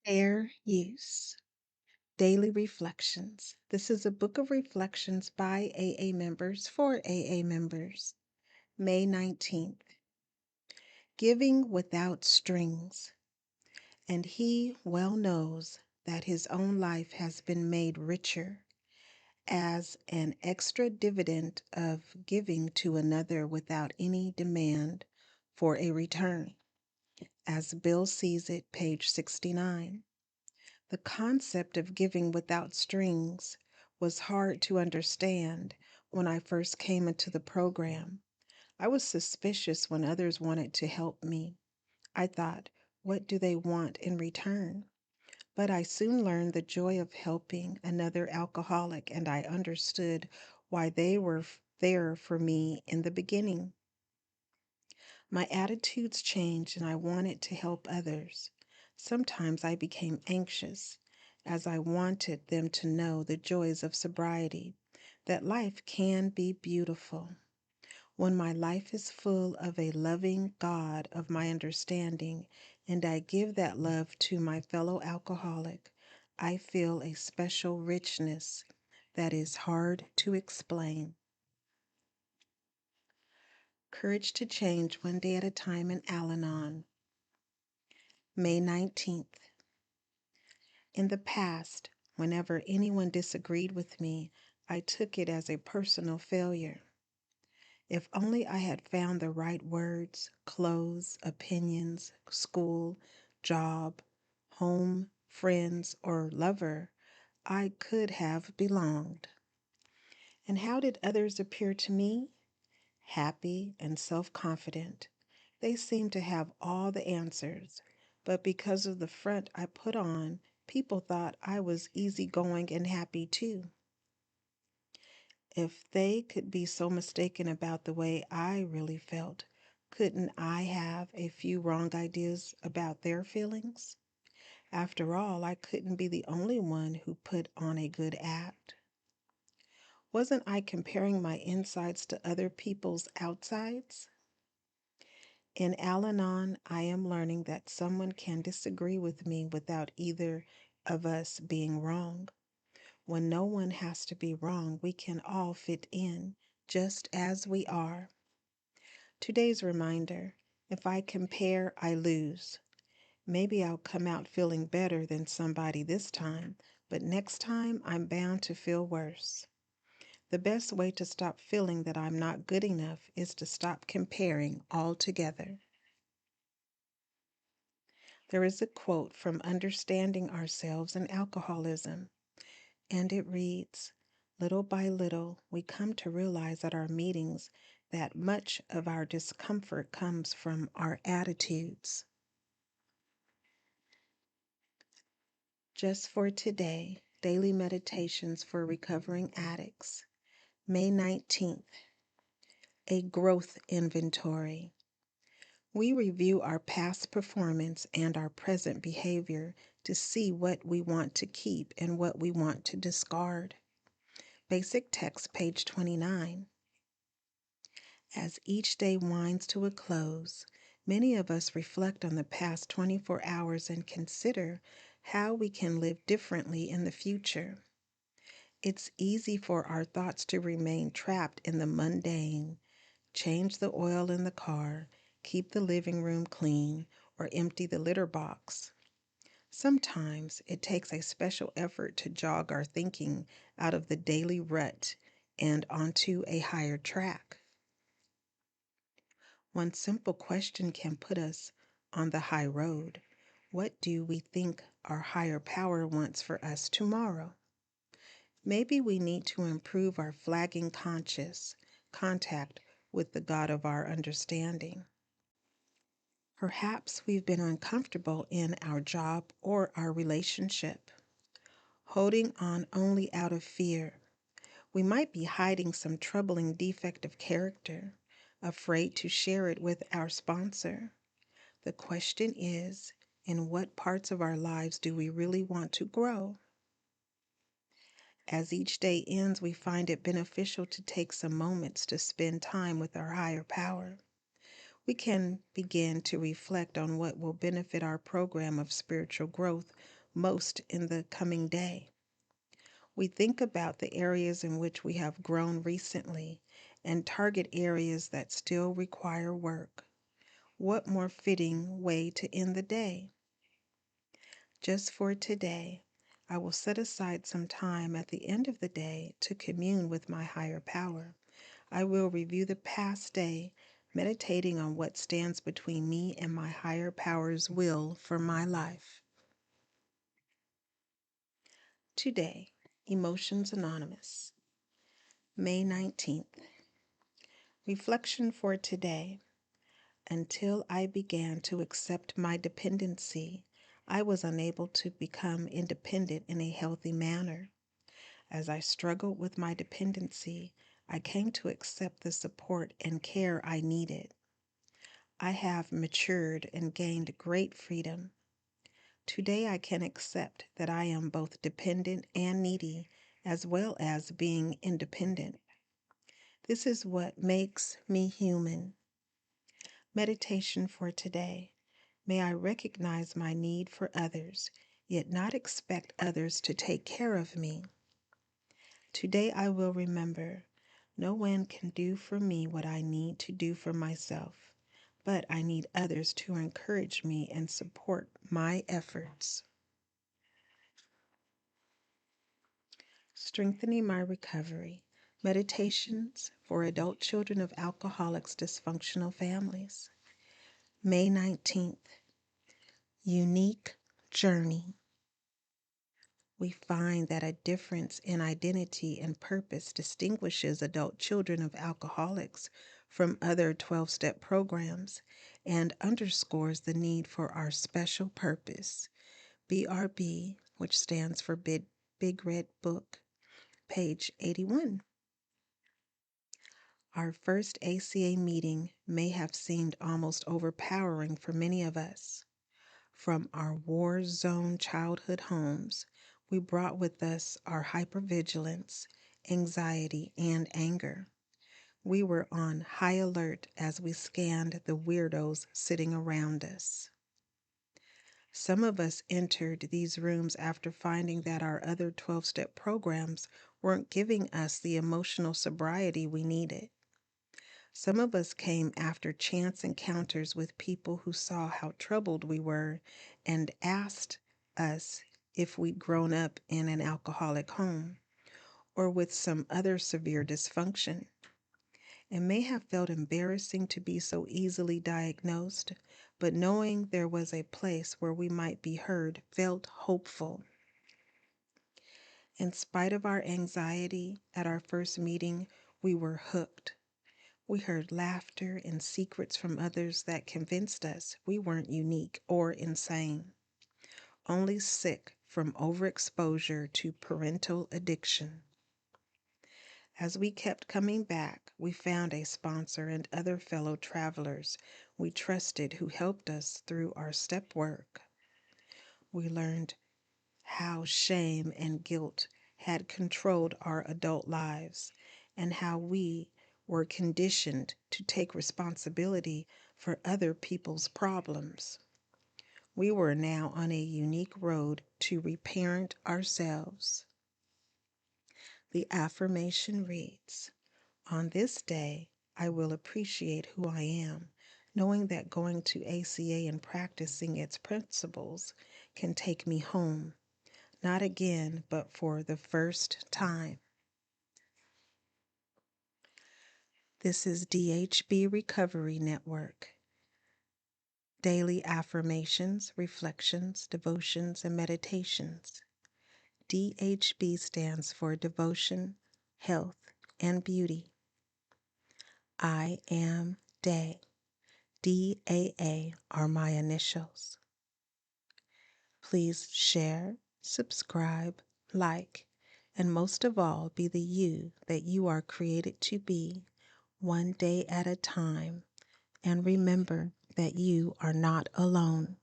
Fair Use Daily Reflections. This is a book of reflections by AA members for AA members. May 19th. Giving without strings. And he well knows that his own life has been made richer as an extra dividend of giving to another without any demand for a return. As Bill sees it, page 69. The concept of giving without strings was hard to understand when I first came into the program. I was suspicious when others wanted to help me. I thought, what do they want in return? But I soon learned the joy of helping another alcoholic, and I understood why they were there for me in the beginning. My attitudes changed and I wanted to help others. Sometimes I became anxious as I wanted them to know the joys of sobriety, that life can be beautiful. When my life is full of a loving God of my understanding and I give that love to my fellow alcoholic, I feel a special richness that is hard to explain. Courage to Change One Day at a Time in Al-Anon. May 19th. In the past, whenever anyone disagreed with me, I took it as a personal failure. If only I had found the right words, clothes, opinions, school, job, home, friends, or lover, I could have belonged. And how did others appear to me? Happy and self-confident. They seemed to have all the answers, but because of the front I put on, people thought I was easygoing and happy too. If they could be so mistaken about the way I really felt, couldn't I have a few wrong ideas about their feelings? After all, I couldn't be the only one who put on a good act. Wasn't I comparing my insides to other people's outsides? In Al-Anon, I am learning that someone can disagree with me without either of us being wrong. When no one has to be wrong, we can all fit in, just as we are. Today's reminder, if I compare, I lose. Maybe I'll come out feeling better than somebody this time, but next time I'm bound to feel worse. The best way to stop feeling that I'm not good enough is to stop comparing altogether. There is a quote from Understanding Ourselves in Alcoholism, and it reads, "Little by little, we come to realize at our meetings that much of our discomfort comes from our attitudes." Just for today, Daily Meditations for Recovering Addicts, May 19th, a growth inventory. We review our past performance and our present behavior to see what we want to keep and what we want to discard. Basic text, page 29. As each day winds to a close, many of us reflect on the past 24 hours and consider how we can live differently in the future. It's easy for our thoughts to remain trapped in the mundane. Change the oil in the car, keep the living room clean, or empty the litter box. Sometimes it takes a special effort to jog our thinking out of the daily rut and onto a higher track. One simple question can put us on the high road. What do we think our higher power wants for us tomorrow? Maybe we need to improve our flagging conscious contact with the God of our understanding. Perhaps we've been uncomfortable in our job or our relationship, holding on only out of fear. We might be hiding some troubling defect of character, afraid to share it with our sponsor. The question is, in what parts of our lives do we really want to grow? As each day ends, we find it beneficial to take some moments to spend time with our higher power. We can begin to reflect on what will benefit our program of spiritual growth most in the coming day. We think about the areas in which we have grown recently and target areas that still require work. What more fitting way to end the day? Just for today, I will set aside some time at the end of the day to commune with my higher power. I will review the past day, meditating on what stands between me and my higher power's will for my life. Today, Emotions Anonymous, May 19th. Reflection for today. Until I began to accept my dependency, I was unable to become independent in a healthy manner. As I struggled with my dependency, I came to accept the support and care I needed. I have matured and gained great freedom. Today I can accept that I am both dependent and needy, as well as being independent. This is what makes me human. Meditation for today. May I recognize my need for others, yet not expect others to take care of me. Today I will remember, no one can do for me what I need to do for myself, but I need others to encourage me and support my efforts. Strengthening my recovery. Meditations for adult children of alcoholics' dysfunctional families. May 19th. Unique journey. We find that a difference in identity and purpose distinguishes adult children of alcoholics from other 12-step programs and underscores the need for our special purpose. BRB, which stands for Big Red Book, page 81. Our first ACA meeting may have seemed almost overpowering for many of us. From our war zone childhood homes, we brought with us our hypervigilance, anxiety, and anger. We were on high alert as we scanned the weirdos sitting around us. Some of us entered these rooms after finding that our other 12-step programs weren't giving us the emotional sobriety we needed. Some of us came after chance encounters with people who saw how troubled we were and asked us if we'd grown up in an alcoholic home or with some other severe dysfunction. It may have felt embarrassing to be so easily diagnosed, but knowing there was a place where we might be heard felt hopeful. In spite of our anxiety at our first meeting, we were hooked. We heard laughter and secrets from others that convinced us we weren't unique or insane, only sick from overexposure to parental addiction. As we kept coming back, we found a sponsor and other fellow travelers we trusted who helped us through our step work. We learned how shame and guilt had controlled our adult lives and how we were conditioned to take responsibility for other people's problems. We were now on a unique road to reparent ourselves. The affirmation reads, "On this day, I will appreciate who I am, knowing that going to ACA and practicing its principles can take me home, not again, but for the first time." This is DHB Recovery Network. Daily affirmations, reflections, devotions, and meditations. DHB stands for Devotion, Health, and Beauty. I am Day. DAA are my initials. Please share, subscribe, like, and most of all, be the you that you are created to be, one day at a time. And remember that you are not alone.